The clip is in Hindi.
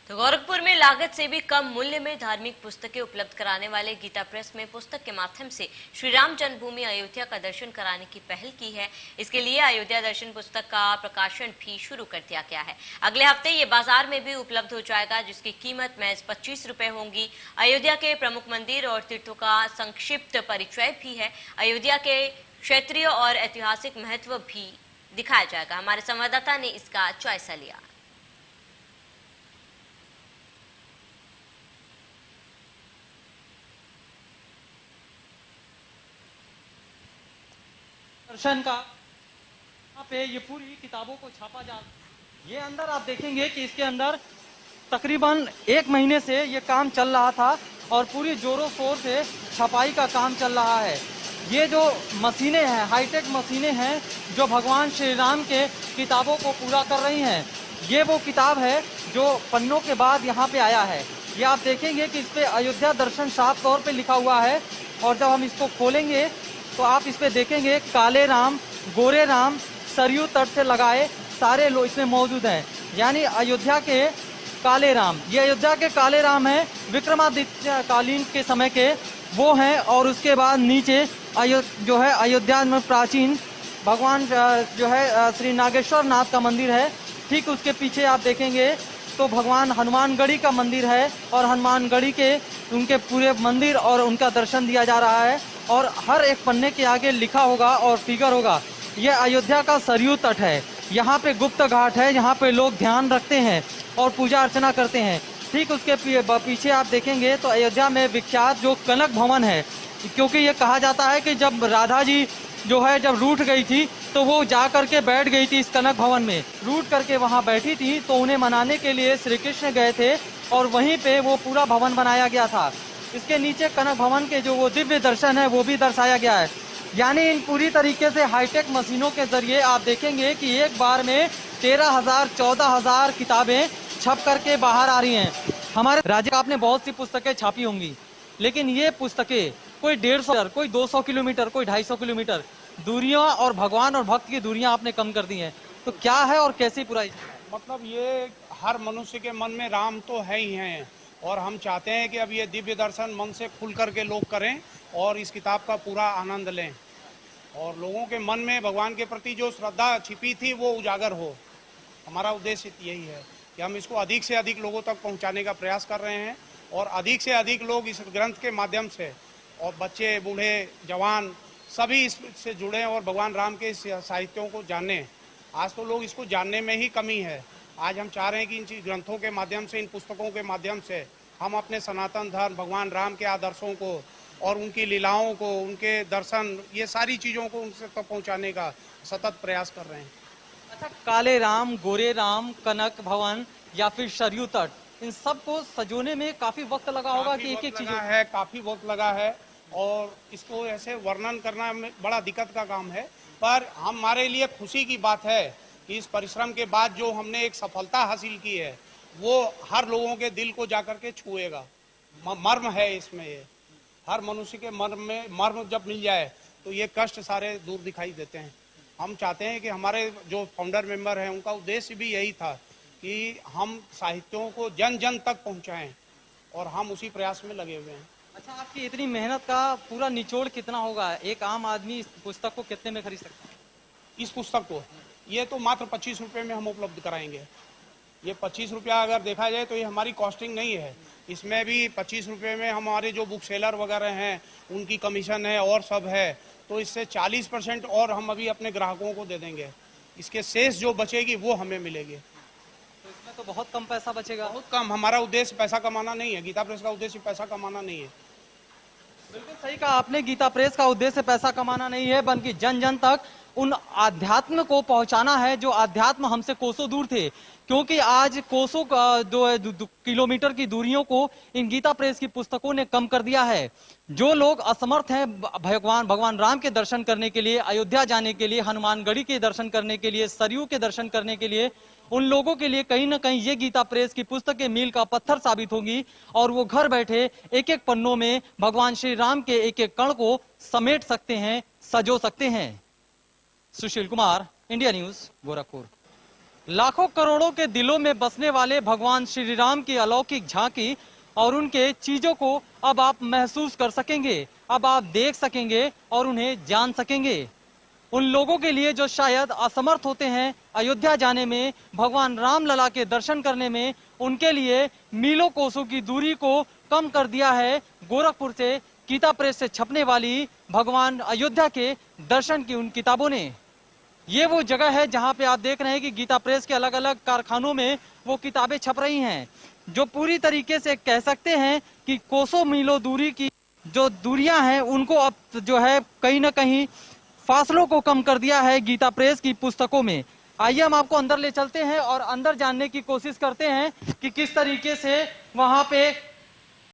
तो गोरखपुर में लागत से भी कम मूल्य में धार्मिक पुस्तकें उपलब्ध कराने वाले गीता प्रेस में पुस्तक के माध्यम से श्री राम जन्मभूमि अयोध्या का दर्शन कराने की पहल की है। इसके लिए अयोध्या दर्शन पुस्तक का प्रकाशन भी शुरू कर दिया गया है। अगले हफ्ते ये बाजार में भी उपलब्ध हो जाएगा, जिसकी कीमत महज 25 रुपए होंगी। अयोध्या के प्रमुख मंदिर और तीर्थों का संक्षिप्त परिचय भी है। अयोध्या के क्षेत्रीय और ऐतिहासिक महत्व भी दिखाया जाएगा। हमारे संवाददाता ने इसका जायजा लिया। दर्शन का यहाँ पे ये पूरी किताबों को छापा जा, ये अंदर आप देखेंगे कि इसके अंदर तकरीबन 1 महीने से ये काम चल रहा था और पूरी जोरों शोर से छपाई का काम चल रहा है। ये जो मशीनें हैं, हाईटेक मशीनें हैं जो भगवान श्री राम के किताबों को पूरा कर रही हैं। ये वो किताब है जो पन्नों के बाद यहाँ पे आया है। ये आप देखेंगे कि इस पे अयोध्या दर्शन साफ तौर पे लिखा हुआ है और जब हम इसको खोलेंगे तो आप इस पे देखेंगे काले राम, गोरे राम, सरयू तट से लगाए सारे लोग इसमें मौजूद हैं। यानी अयोध्या के काले राम, ये अयोध्या के काले राम हैं, विक्रमादित्य कालीन के समय के वो हैं। और उसके बाद नीचे जो है अयोध्या में प्राचीन भगवान जो है श्री नागेश्वर नाथ का मंदिर है। ठीक उसके पीछे आप देखेंगे तो भगवान हनुमानगढ़ी का मंदिर है और हनुमानगढ़ी के उनके पूरे मंदिर और उनका दर्शन दिया जा रहा है। और हर एक पन्ने के आगे लिखा होगा और फिगर होगा। यह अयोध्या का सरयू तट है। यहाँ पे गुप्त घाट है, यहाँ पे लोग ध्यान रखते हैं और पूजा अर्चना करते हैं। ठीक उसके पीछे आप देखेंगे तो अयोध्या में विख्यात जो कनक भवन है, क्योंकि ये कहा जाता है कि जब राधा जी जो है जब रूठ गई थी तो वो जा करके बैठ गई थी इस कनक भवन में, रूठ करके वहाँ बैठी थी। तो उन्हें मनाने के लिए श्री कृष्ण गए थे और वहीं पे वो पूरा भवन बनाया गया था। इसके नीचे कनक भवन के जो वो दिव्य दर्शन है वो भी दर्शाया गया है। यानी इन पूरी तरीके से हाईटेक मशीनों के जरिए आप देखेंगे कि एक बार में 13,000 14,000 किताबें छप करके बाहर आ रही हैं। हमारे राज्य आपने बहुत सी पुस्तकें छापी होंगी, लेकिन ये पुस्तकें कोई 150, कोई 200 किलोमीटर, कोई 250 किलोमीटर दूरियां और भगवान और भक्त की दूरियां आपने कम कर दी हैं। तो क्या है और कैसी पुराई? मतलब ये हर मनुष्य के मन में राम तो है ही हैं और हम चाहते हैं कि अब ये दिव्य दर्शन मन से खुल करके लोग करें और इस किताब का पूरा आनंद लें और लोगों के मन में भगवान के प्रति जो श्रद्धा छिपी थी वो उजागर हो। हमारा उद्देश्य यही है कि हम इसको अधिक से अधिक लोगों तक पहुंचाने का प्रयास कर रहे हैं और अधिक से अधिक लोग इस ग्रंथ के माध्यम से, और बच्चे, बूढ़े, जवान सभी इससे जुड़ें और भगवान राम के साहित्यों को जानें। आज तो लोग इसको जानने में ही कमी है। आज हम चाह रहे हैं कि इन ग्रंथों के माध्यम से, इन पुस्तकों के माध्यम से हम अपने सनातन धर्म, भगवान राम के आदर्शों को और उनकी लीलाओं को, उनके दर्शन, ये सारी चीज़ों को उनसे तक पहुँचाने का सतत प्रयास कर रहे हैं। अच्छा, काले राम, गोरे राम, कनक भवन या फिर सरयू तट, इन सबको सजोने में काफी वक्त लगा होगा कि एक एक चीज है, काफी वक्त लगा है और इसको ऐसे वर्णन करना में बड़ा दिक्कत का काम है। पर हमारे लिए खुशी की बात है कि इस परिश्रम के बाद जो हमने एक सफलता हासिल की है वो हर लोगों के दिल को जाकर के छुएगा। मर्म है इसमें, ये हर मनुष्य के मर्म में मर्म जब मिल जाए तो ये कष्ट सारे दूर दिखाई देते हैं। हम चाहते हैं कि हमारे जो फाउंडर मेंबर हैं उनका उद्देश्य भी यही था कि हम साहित्यों को जन जन तक पहुंचाएं और हम उसी प्रयास में लगे हुए हैं। अच्छा, आपकी इतनी मेहनत का पूरा निचोड़ कितना होगा? एक आम आदमी इस पुस्तक को कितने में खरीद सकता है? इस पुस्तक को ये तो मात्र 25 रुपये में हम उपलब्ध कराएंगे। ये 25 रुपया अगर देखा जाए तो ये हमारी कॉस्टिंग नहीं है। इसमें भी 25 रुपये में हमारे जो बुक सेलर वगैरह हैं उनकी कमीशन है और सब है, तो इससे 40% और हम अभी अपने ग्राहकों को दे देंगे। इसके शेष जो बचेगी वो हमें मिलेगी। तो इसमें तो बहुत कम पैसा बचेगा। बहुत कम। हमारा उद्देश्य पैसा कमाना नहीं है, गीता प्रेस का उद्देश्य पैसा कमाना नहीं है। बिल्कुल सही कहा आपने, गीता प्रेस का उद्देश्य पैसा कमाना नहीं है, बल्कि जन जन तक उन आध्यात्म को पहुंचाना है जो आध्यात्म हमसे कोसों दूर थे। क्योंकि आज कोसों जो किलोमीटर की दूरियों को इन गीता प्रेस की पुस्तकों ने कम कर दिया है। जो लोग असमर्थ हैं भगवान राम के दर्शन करने के लिए, अयोध्या जाने के लिए, हनुमानगढ़ी के दर्शन करने के लिए, सरयू के दर्शन करने के लिए, उन लोगों के लिए कहीं ना कहीं ये गीता प्रेस की पुस्तकें मील का पत्थर साबित होंगी और वो घर बैठे एक एक पन्नों में भगवान श्री राम के एक एक कण को समेट सकते हैं, सजो सकते हैं। Sushil Kumar, India news, Gorakhpur. लाखों करोड़ों के दिलों में बसने वाले भगवान श्री राम की अलौकिक झांकी और उनके चीजों को अब आप महसूस कर सकेंगे, अब आप देख सकेंगे और उन्हें जान सकेंगे। उन लोगों के लिए जो शायद असमर्थ होते हैं अयोध्या जाने में, भगवान राम लला के दर्शन करने में, उनके लिए मीलों कोसों की दूरी को कम कर दिया है गोरखपुर से गीता प्रेस से छपने वाली भगवान अयोध्या के दर्शन की उन किताबों ने। ये वो जगह है जहां पे आप देख रहे हैं कि गीता प्रेस के अलग अलग कारखानों में वो किताबें छप रही हैं, जो पूरी तरीके से कह सकते हैं कि कोसों मीलों दूरी की जो दूरियां हैं उनको अब जो है कहीं ना कहीं फासलों को कम कर दिया है गीता प्रेस की पुस्तकों में। आइए हम आपको अंदर ले चलते हैं और अंदर जानने की कोशिश करते हैं कि किस तरीके से वहां पे